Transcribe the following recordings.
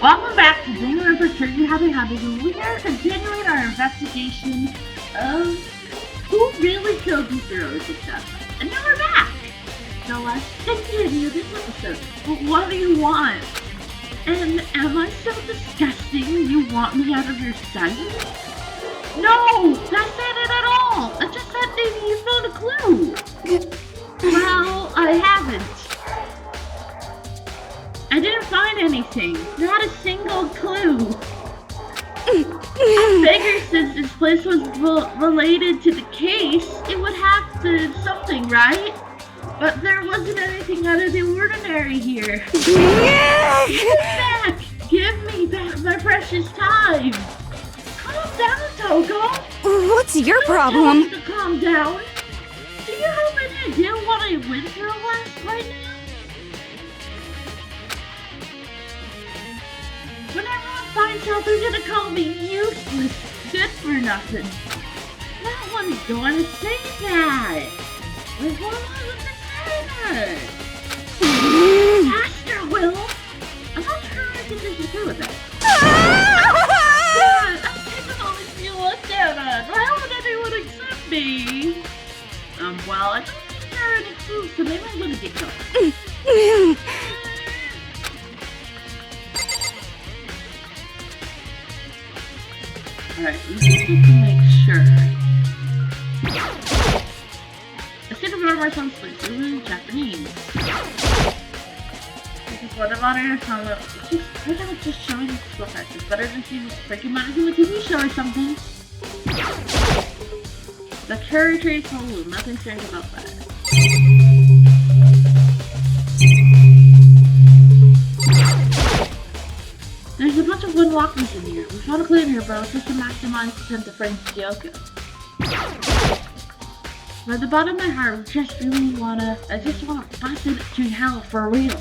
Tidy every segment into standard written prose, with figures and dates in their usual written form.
Welcome back to Danganronpa Trigger Happy Havoc, and we are continuing our investigation of who really killed Mukuro Ikusaba. And now we're back! So let's continue this episode. But what do you want? And am I so disgusting you want me out of your sight? No! That's not it at all! I just said maybe you found a clue! Well, I haven't. I didn't find anything. Not a single clue. I figured since this place was related to the case, it would have to something, right? But there wasn't anything out of the ordinary here. Give me back my precious time. Calm down, Toko. What's your problem? To calm down. Do you have any idea what I went through right now? When everyone finds out, they're gonna call me useless, good for nothing. No one's going to say that. Like, why would they say that? Master will. I'm not sure I can disagree with that. God, I'm definitely feel looked at us. Why would anyone accept me? Well, I don't think there are any clues, so maybe I'm gonna get caught. Alright, we just need to make sure. I think of armor sounds like in Japanese. Because what about it? I thought it was just showing skill facts. It's better than seeing this freaking magazine with a TV show or something. The character is blue, nothing strange about that. There's a bunch of wooden walkers in here. We found a clue in here, bro. Just to maximize the sense of friends to Kyoko. But at the bottom of my heart, I just wanna bust it to hell for real.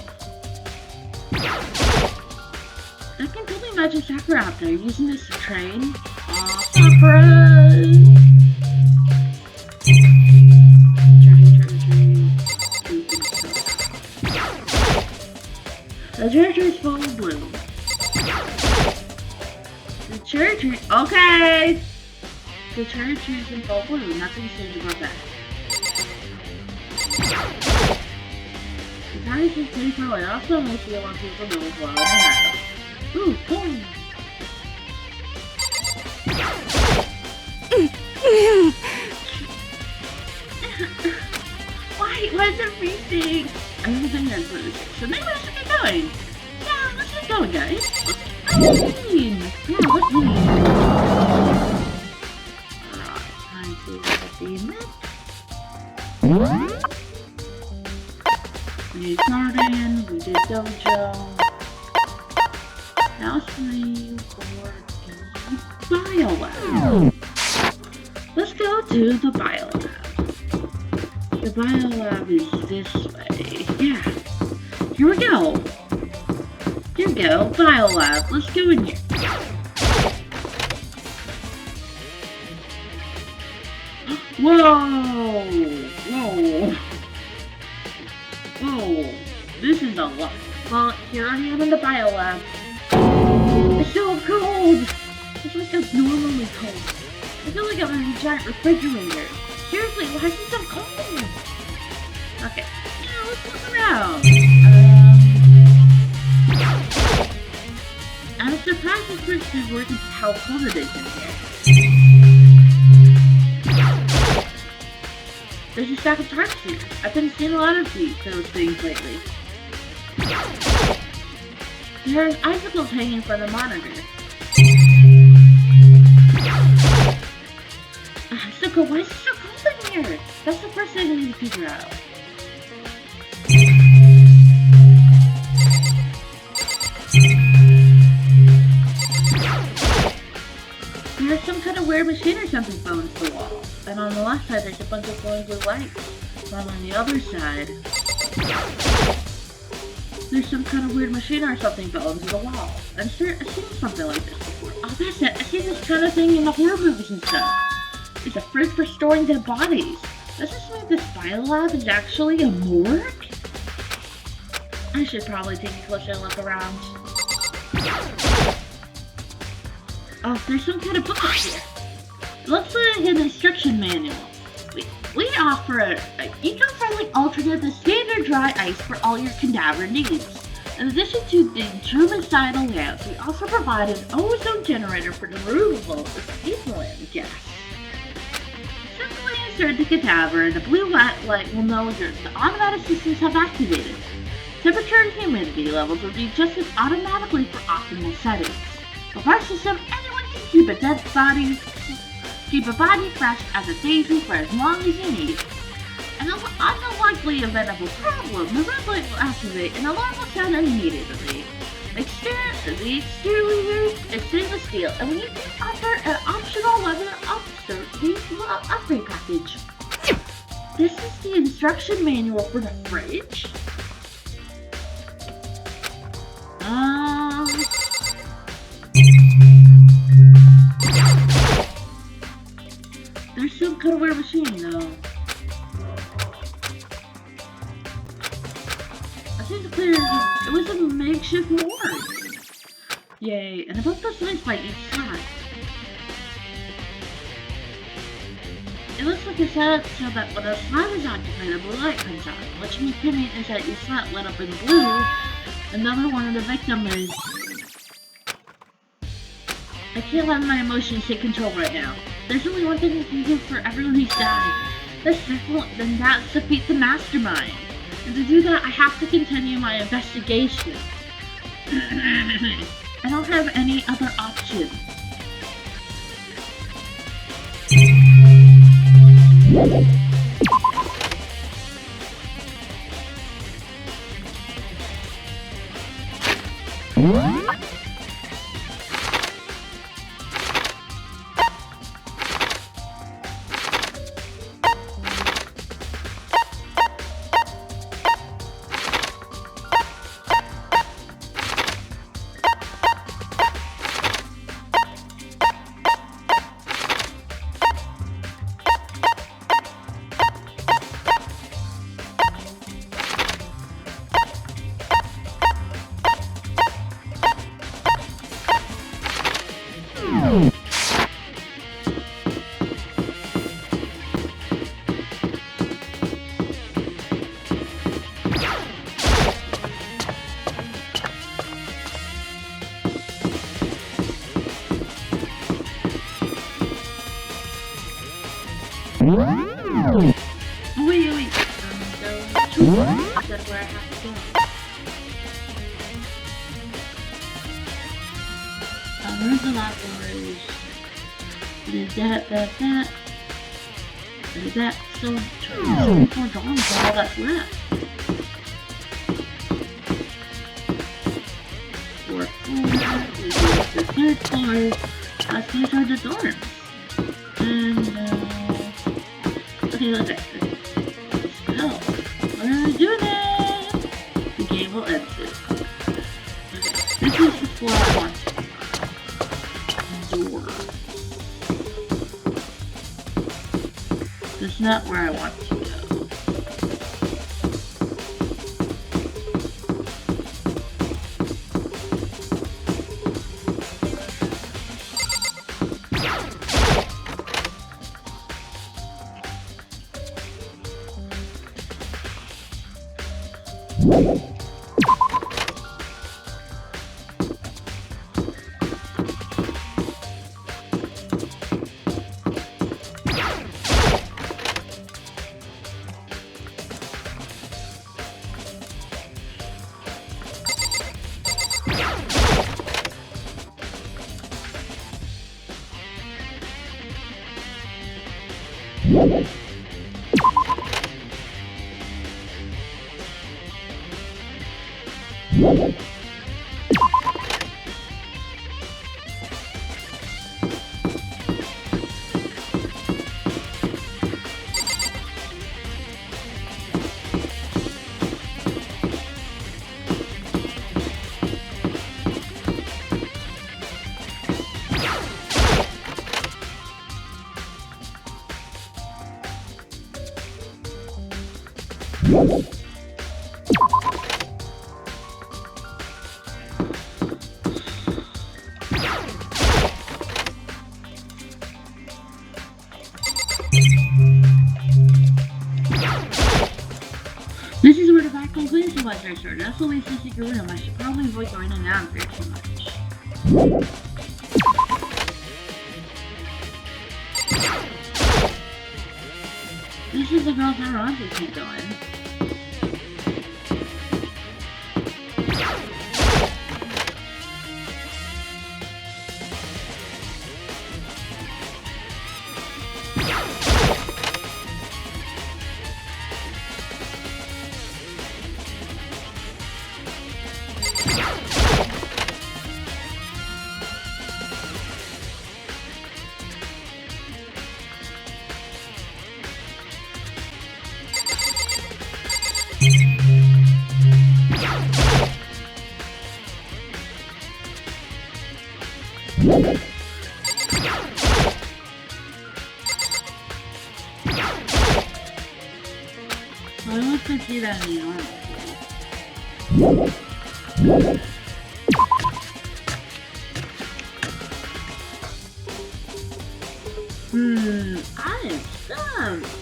I can totally imagine Sakura out there using this to train. Aw, Sakura! The treasure is full of blue. The church is okay. The church is in full blue. Nothing strange about that. The guys is pretty cool. I also makes me want people know as well. Ooh, boom. Why is everything? I'm using that blue. So maybe I should get going. Yeah, let's get going, guys. What's mean? Yeah, what's mean? Alright, time to redeem it. We did garden, we did dojo. Now 3, 4, biolab. Let's go to the biolab. The biolab is this way. Yeah. Here we go. Here we go, biolab. Let's go in here. Whoa! Whoa! Whoa! This is a lot. Well, here I am in the biolab. It's so cold! It's like abnormally cold. I feel like I'm in a giant refrigerator. Seriously, why is it so cold? Okay, now let's look around. I'm surprised this bridge is working how cold it is in here. There's a stack of tarps here. I've been seeing a lot of those things lately. There's icicles hanging from the monitor. So cold. Why is it so cold in here? That's the first thing we need to figure out. There's some kind of weird machine or something going into the wall. And on the left side, there's a bunch of glowing blue lights. While on the other side, there's some kind of weird machine or something built into the wall. I've seen something like this before. Oh, that's it. I've seen this kind of thing in the horror movies and stuff. It's a fridge for storing dead bodies. Does this mean this biolab is actually a morgue? I should probably take a closer look around. Oh, there's some kind of book up here. It looks like an instruction manual. We offer an eco-friendly alternative to standard dry ice for all your cadaver needs. In addition to the germicidal lamps, we also provide an ozone generator for the removal of ethylene gas. Simply insert the cadaver and the blue light will know the automatic systems have activated. Temperature and humidity levels will be adjusted automatically for optimal settings. With our system, anyone can keep a body fresh as a daisy for as long as you need. And on the likely event of a problem, the red light will activate and alarm will sound immediately. The exterior is stainless steel, and we offer an optional leather upgrade package. This is the instruction manual for the fridge. There's some kind of weird machine though. I think it's clear it was a makeshift morgue. Yay, and about the size by each side. It looks like a setup so that when a slide is activated, blue light comes on. What's my opinion is that your slot lit up in blue. Another one of the victim is... I can't let my emotions take control right now. There's only one thing I can do for everyone who's died. That's defeat the mastermind. And to do that, I have to continue my investigation. I don't have any other option. Wait. That's where I have to go. Where's the last one? There's that. There's that. So, 24 drawings are all that's left. 4 floors. The third floor. These are the dorms. And, okay, look at this. Spell. What are we doing it? The game will end soon. Okay, this is the floor I want to. Door. This is not where I want to go. pleasure, sir. That's the least secret room. I should probably avoid going in and out here too much. This is the girl's Danganronpa can't go in. I don't think see that anymore. I am stumped.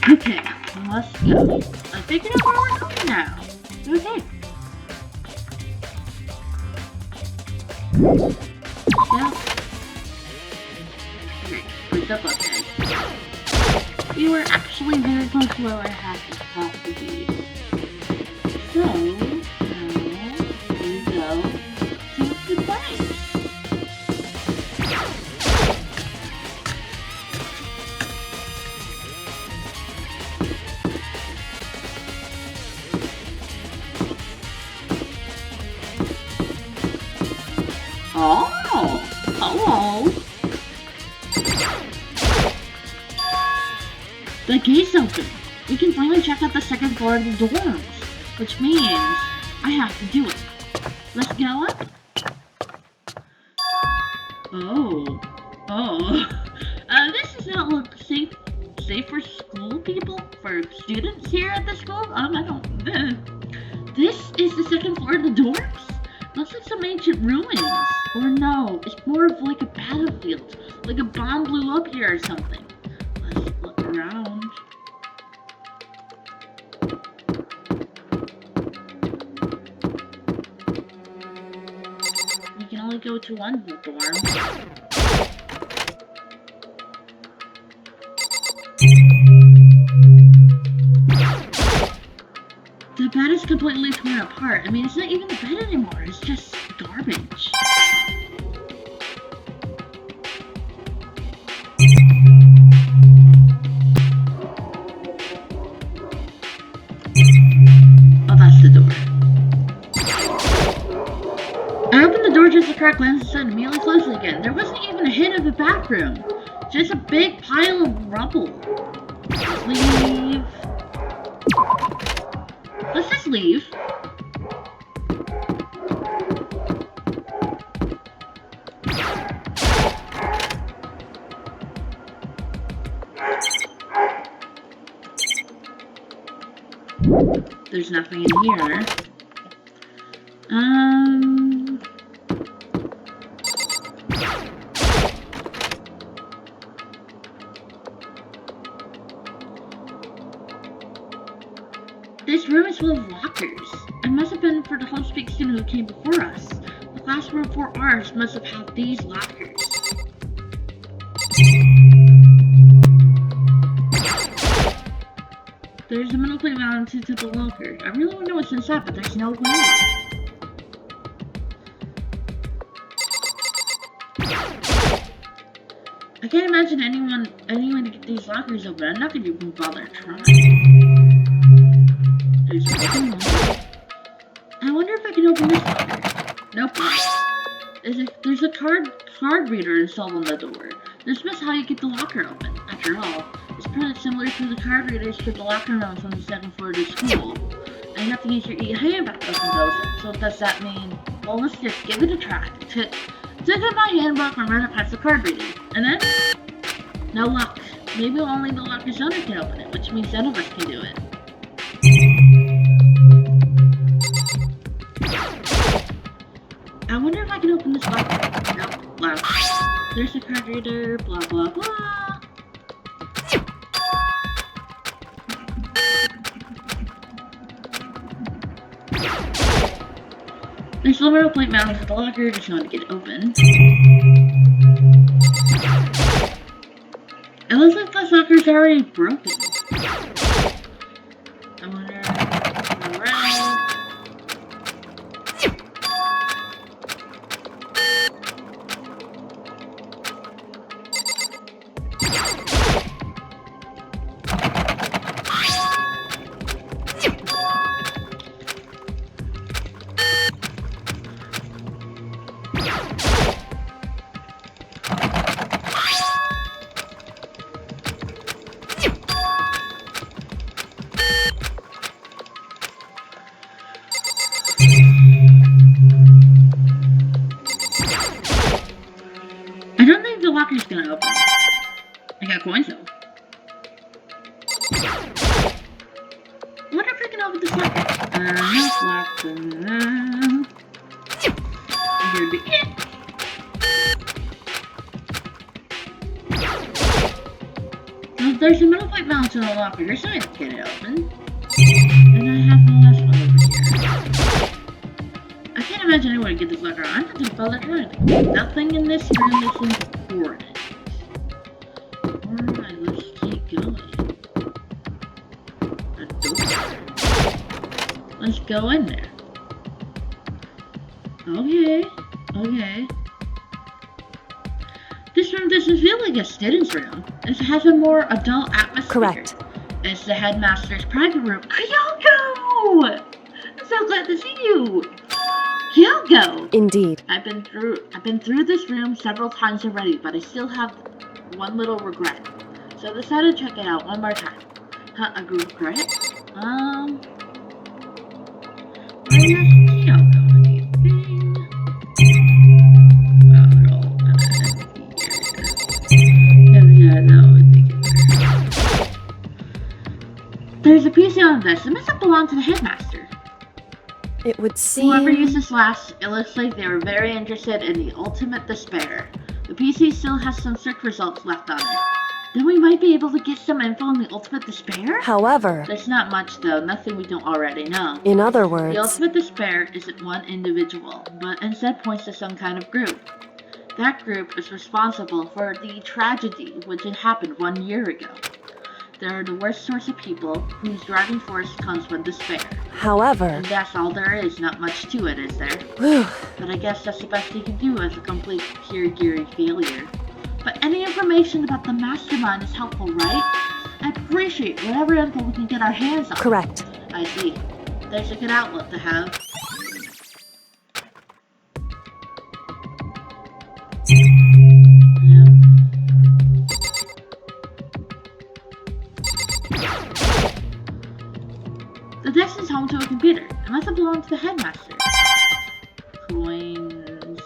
Okay, let's go. I figured out where we're going now. Okay. Yeah. Okay, where's up, okay? We were actually very close to where I have to be. So, now we go to the place. Oh, hello. The gate's open. We can finally check out the second floor of the dorms, which means I have to do it. Let's go up. Oh. This does not look safe for school people, for students here at the school. I don't. This is the second floor of the dorms. Looks like some ancient ruins. Or no, it's more of like a battlefield. Like a bomb blew up here or something. Let's look around. You can only go to one dorm. The bed is completely torn apart. I mean, it's not even a bed anymore. It's just garbage. Oh, that's the door. I opened the door just a crack, glanced inside, and immediately closed it again. There wasn't even a hint of a bathroom. Just a big pile of rubble. Let's leave. Let's just leave. There's nothing in here. This room is full of lockers. It must have been for the whole big student who came before us. The last room before ours must have had these lockers. There's a metal plate mounted to the locker. I really want to know what's inside, but there's no way. I can't imagine anyone to get these lockers open. I'm not going to even bother trying. There's nothing more. I wonder if I can open this locker. Nope. There's a card reader installed on the door. This must how you get the locker open. After all, it's pretty similar to the card readers for the locker rooms on the second floor of the school. And you have to use your e-handbook to open those. So does that mean, well, let's just give it a try. Took in my handbook and run it past the card reader. And then, no luck. Maybe only the locker's owner can open it, which means none of us can do it. I wonder if I can open this locker. Nope, locked. There's a card reader, blah blah blah. There's a little plate mounted to the locker, just want to get it open. It looks like this locker's already broken. I wonder around. I don't think the locker's gonna open. I got coins though. I wonder if I can open this locker. Not locked. Here'd be it. Well, there's a metal plate mounted to the locker. There's no way to get it open. And I have the last one over here. I can't imagine anyone would get this locker. I'm not gonna bother trying. Nothing in this room is important. Alright, let's keep going. A door. Let's go in there. Okay. This room doesn't feel like a student's room. It has a more adult atmosphere. Correct. It's the headmaster's private room. Kyoko! I'm so glad to see you! Kyoko! Indeed. I've been through this room several times already, but I still have one little regret. So I decided to check it out one more time. Huh, a regret? Where is Kyoko? Anything? Oh, they're all yeah, no, I think it's there's a PC on this. It must have belonged to the headmaster. It would seem... Whoever used this last, it looks like they were very interested in the ultimate despair. The PC still has some search results left on it. Then we might be able to get some info on the ultimate despair? However... There's not much though, nothing we don't already know. In other words... The ultimate despair isn't one individual, but instead points to some kind of group. That group is responsible for the tragedy which had happened 1 year ago. They're the worst source of people whose driving force comes from despair. However... And that's all there is, not much to it, is there? Whew. But I guess that's the best you can do as a complete Kirigiri failure. But any information about the mastermind is helpful, right? I appreciate whatever info we can get our hands on. Correct. I see. There's a good outlet to have. Yeah. The desk is home to a computer. It must have belonged to the headmaster. Coins.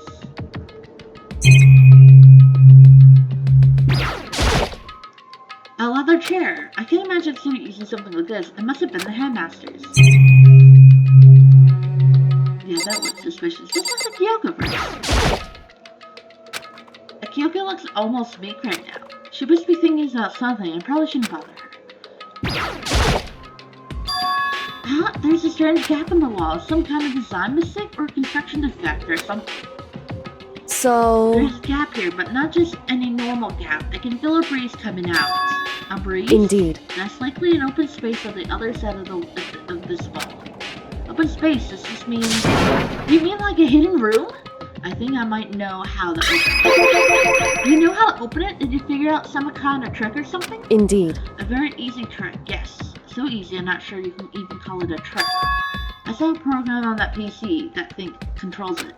A leather chair. I can't imagine a student using something like this. It must have been the headmaster's. that looks suspicious. This is a Kyoko verse. Kyoko looks almost meek right now. She must be thinking about something and probably shouldn't bother her. Huh? There's a strange gap in the wall. Some kind of design mistake or construction defect or something. So... There's a gap here, but not just any normal gap. I can feel a breeze coming out. A breeze? Indeed. That's likely an open space on the other side of this wall. Open space, does this mean... You mean like a hidden room? I think I might know how to open it. You know how to open it? Did you figure out some kind of trick or something? Indeed. A very easy trick, yes. So easy, I'm not sure you can even call it a trick. I saw a program on that PC that controls it.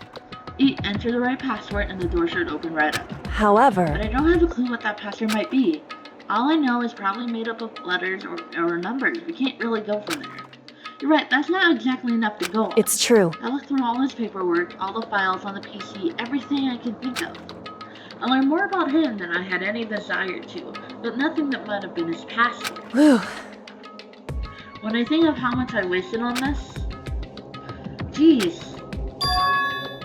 Enter the right password and the door should open right up. However... But I don't have a clue what that password might be. All I know is probably made up of letters or numbers. We can't really go from there. You're right, that's not exactly enough to go on. It's true. I looked through all his paperwork, all the files on the PC, everything I could think of. I learned more about him than I had any desire to, but nothing that might have been his password. Whew. When I think of how much I wasted on this... Geez.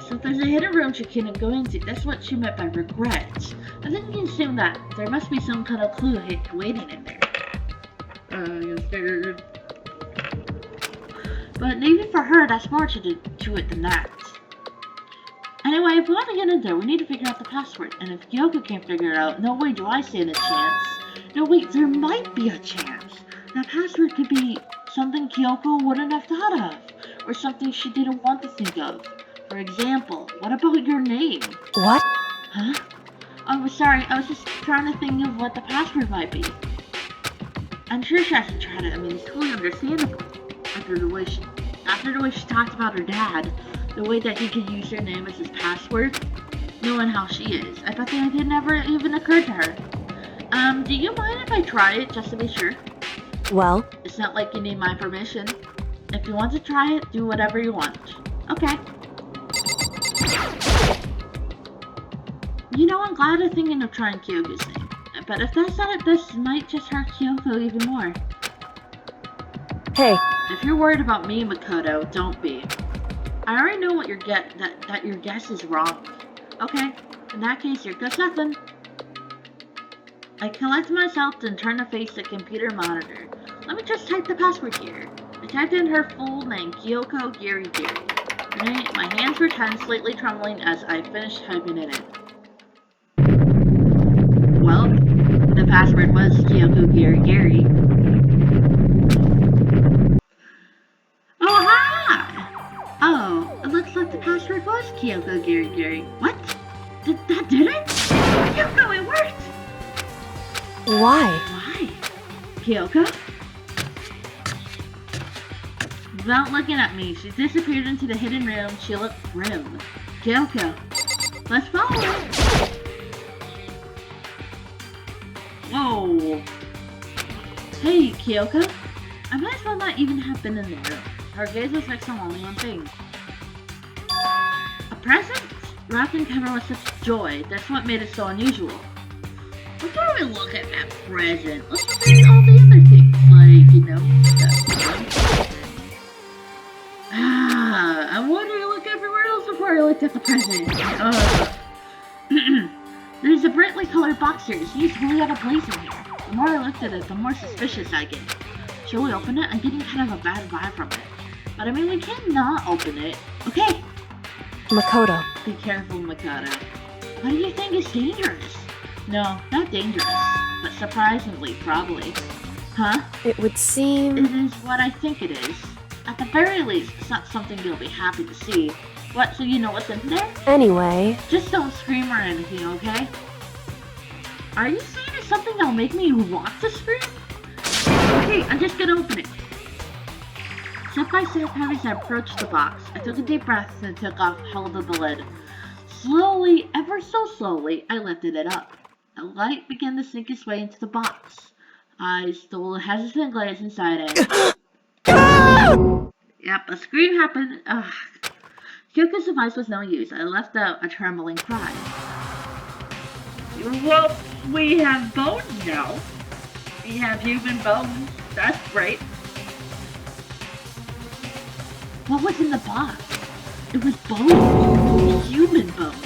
So if there's a hidden room she couldn't go into, that's what she meant by regret. I think you can assume that there must be some kind of clue waiting in there. You're scared. But even for her, that's more to it than that. Anyway, if we want to get in there, we need to figure out the password. And if Kyoko can't figure it out, no way do I stand a chance. No, wait, there might be a chance. That password could be something Kyoko wouldn't have thought of. Or something she didn't want to think of. For example, what about your name? What? Huh? Oh, sorry, I was just trying to think of what the password might be. I'm sure she has to try it. I mean, it's totally understandable. After the way she talked about her dad, the way that he could use her name as his password, knowing how she is, I bet the idea never even occurred to her. Do you mind if I try it just to be sure? Well? It's not like you need my permission. If you want to try it, do whatever you want. Okay. You know, I'm glad I'm thinking of trying Kyoko's name. But if that's not it, this might just hurt Kyoko even more. Hey. If you're worried about me, Makoto, don't be. I already know what that your guess is wrong. Okay, in that case, here goes nothing. I collected myself and turned to face the computer monitor. Let me just type the password here. I typed in her full name, Kyoko Giri. My hands were tense, slightly trembling as I finished typing it in. Well, the password was Kyoko Giri. Oh, hi! Oh, it looks like the password was Kyoko Giri. What? That did it? Kyoko, it worked! Why? Why? Kyoko? Without looking at me, she disappeared into the hidden room. She looked grim. Kyoko, let's follow her. Whoa. Hey, Kyoko. I might as well not even have been in the room. Her gaze was fixed on only one thing. A present? Wrapped and covered with such joy. That's what made it so unusual. Before we look at that present, let's look at all the other things, like, you know, stuff. I wanted to look everywhere else before I looked at the present. There's a brightly colored box here. It seems really out of place in here. The more I looked at it, the more suspicious I get. Shall we open it? I'm getting kind of a bad vibe from it. But I mean, we cannot open it. Okay. Makoto. Be careful, Makoto. What do you think is dangerous? No, not dangerous. But surprisingly, probably. Huh? It would seem... It is what I think it is. At the very least, it's not something you'll be happy to see. What, so you know what's in there? Anyway... Just don't scream or anything, okay? Are you saying it's something that'll make me want to scream? Okay, I'm just gonna open it. Step by step, as I approached the box, I took a deep breath and took off hold of the lid. Slowly, ever so slowly, I lifted it up. The light began to sink its way into the box. I stole a hesitant glance inside it. Yep, a scream happened. Ugh. Kyoko's advice was no use. I left out a trembling cry. Well, we have bones now. We have human bones. That's great. What was in the box? It was bones. Human bones.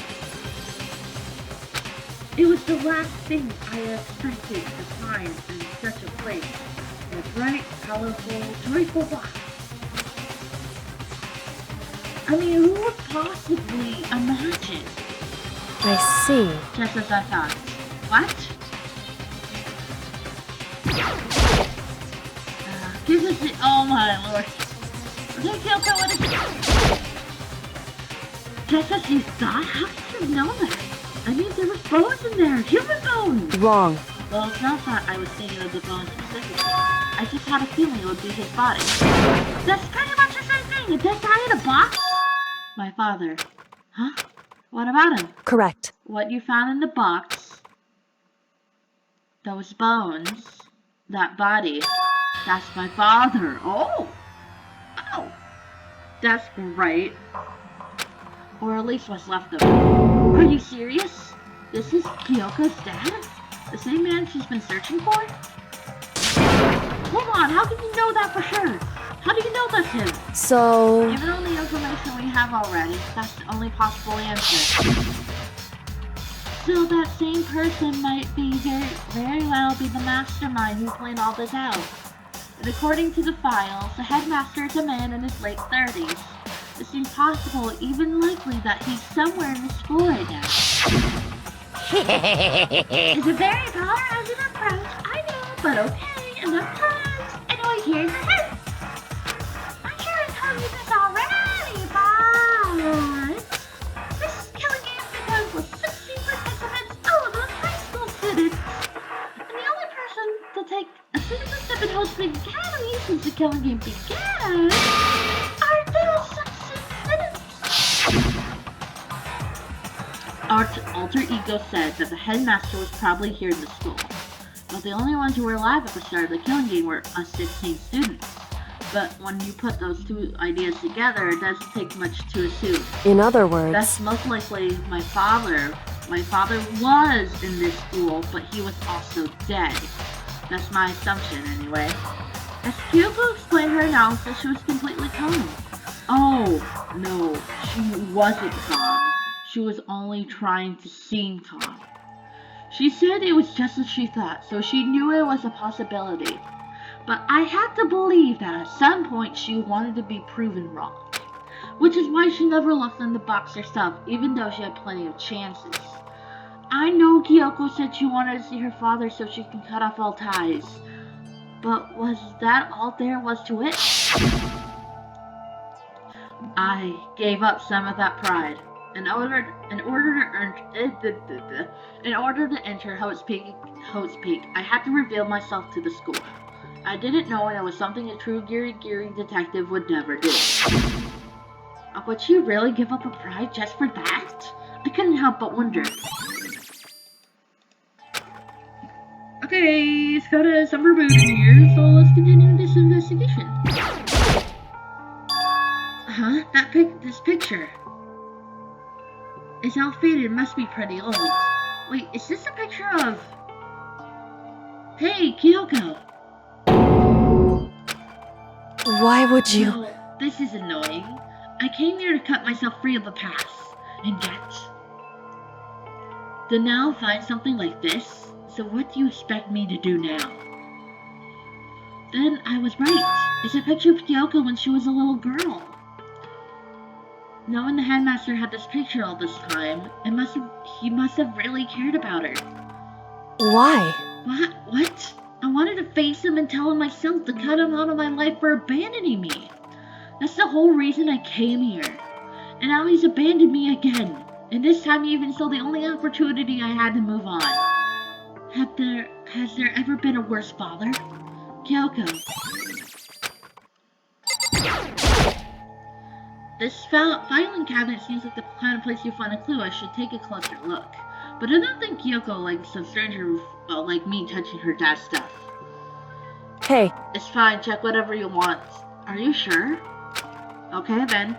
It was the last thing I expected to find in such a place. A bright, colorful, joyful box. I mean, who would possibly imagine? I see. Just as I thought. What? Give us the— oh my lord. Okay, Kyoko, what is it? Just as you thought? How did you know that? I mean, there was bones in there! Human bones! Wrong. Well, it's not that I was thinking of the bones specifically. I just had a feeling it would be his body. That's pretty much the same thing! A dead guy in a box? My father. Huh? What about him? Correct. What you found in the box, those bones, that body, that's my father. Oh! Oh! That's great. Or at least what's left of it. Are you serious? This is Kyoko's dad? The same man she's been searching for? Hold on, how can you know that for sure? How do you know that's him? So... Given all the information we have already, that's the only possible answer. So that same person might be very well be the mastermind who planned all this out. And according to the files, the headmaster is a man in his late 30s. It seems possible, even likely, that he's somewhere in the school right now. It's a very polarizing approach, I know, but okay, enough times. I know I hear your head. I'm sure I told you this already, but this killing game begins with 16 participants, all of them high school students. And the only person to take a citizen step in hosting the academy since the killing game began are those 16 students. Our alter ego said that the headmaster was probably here in the school, but the only ones who were alive at the start of the killing game were us 16 students. But when you put those two ideas together, it doesn't take much to assume. In other words... That's most likely my father. My father was in this school, but he was also dead. That's my assumption anyway. As Kyoko explained her analysis, she was completely calm. Oh, no, she wasn't calm. She was only trying to seem calm. She said it was just as she thought, so she knew it was a possibility. But I had to believe that at some point she wanted to be proven wrong. Which is why she never looked in the box herself, even though she had plenty of chances. I know Kyoko said she wanted to see her father so she can cut off all ties. But was that all there was to it? I gave up some of that pride. In order to enter Havoc Peak, I had to reveal myself to the school. I didn't know it was something a true Giri detective would never do. Would you really give up a pride just for that? I couldn't help but wonder. Okay, it's got a summer mood in here, so let's continue this investigation. Huh? This picture. It's all faded, must be pretty old. Wait, is this a picture of... Hey, Kyoko! Why would you... Well, this is annoying. I came here to cut myself free of the past. And yet... to now find something like this? So what do you expect me to do now? Then I was right. It's a picture of Kyoko when she was a little girl. Knowing the headmaster had this picture all this time, he must have really cared about her. Why? What? I wanted to face him and tell him myself to cut him out of my life for abandoning me. That's the whole reason I came here. And now he's abandoned me again. And this time he even saw the only opportunity I had to move on. Has there ever been a worse father? Kyoko. This filing cabinet seems like the kind of place you find a clue. I should take a closer look. But I don't think Kyoko likes a stranger like me touching her dad's stuff. Hey. It's fine, check whatever you want. Are you sure? Okay then.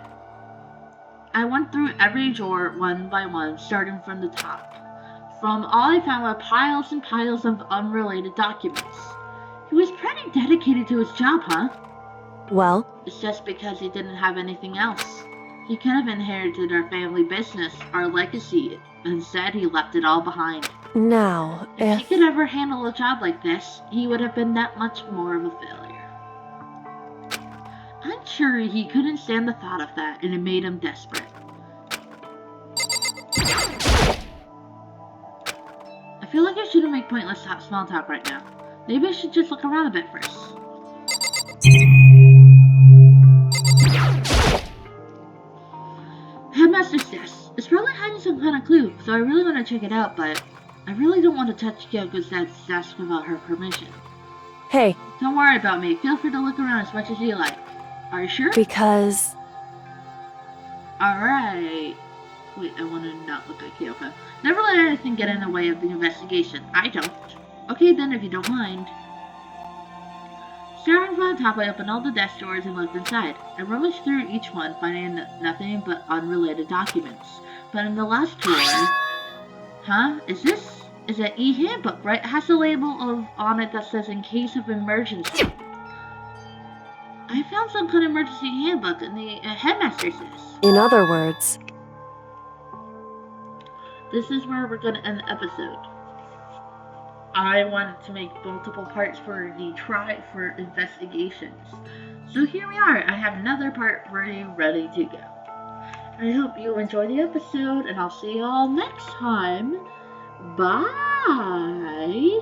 I went through every drawer one by one, starting from the top. From all I found were piles and piles of unrelated documents. He was pretty dedicated to his job, huh? Well? It's just because he didn't have anything else. He could have inherited our family business, our legacy. Instead, he left it all behind. Now, If he if... could ever handle a job like this, he would have been that much more of a failure. I'm sure he couldn't stand the thought of that, and it made him desperate. I feel like I shouldn't make pointless small talk right now. Maybe I should just look around a bit first. Headmaster says, it's probably hiding some kind of clue, so I really want to check it out, but I really don't want to touch Kyoko's desk without her permission. Hey. Don't worry about me. Feel free to look around as much as you like. Are you sure? Because... Alright. Wait, I want to not look at Kyoko. Never let anything get in the way of the investigation. I don't. Okay then, if you don't mind. Staring from the top, I opened all the desk drawers and looked inside. I rummaged through each one, finding nothing but unrelated documents. But in the last drawer... Huh? Is an e-handbook, right? It has a label on it that says in case of emergency. I found some kind of emergency handbook in the headmaster's desk. In other words... This is where we're going to end the episode. I wanted to make multiple parts for for investigations. So here we are. I have another part ready to go. I hope you enjoy the episode, and I'll see you all next time. Bye!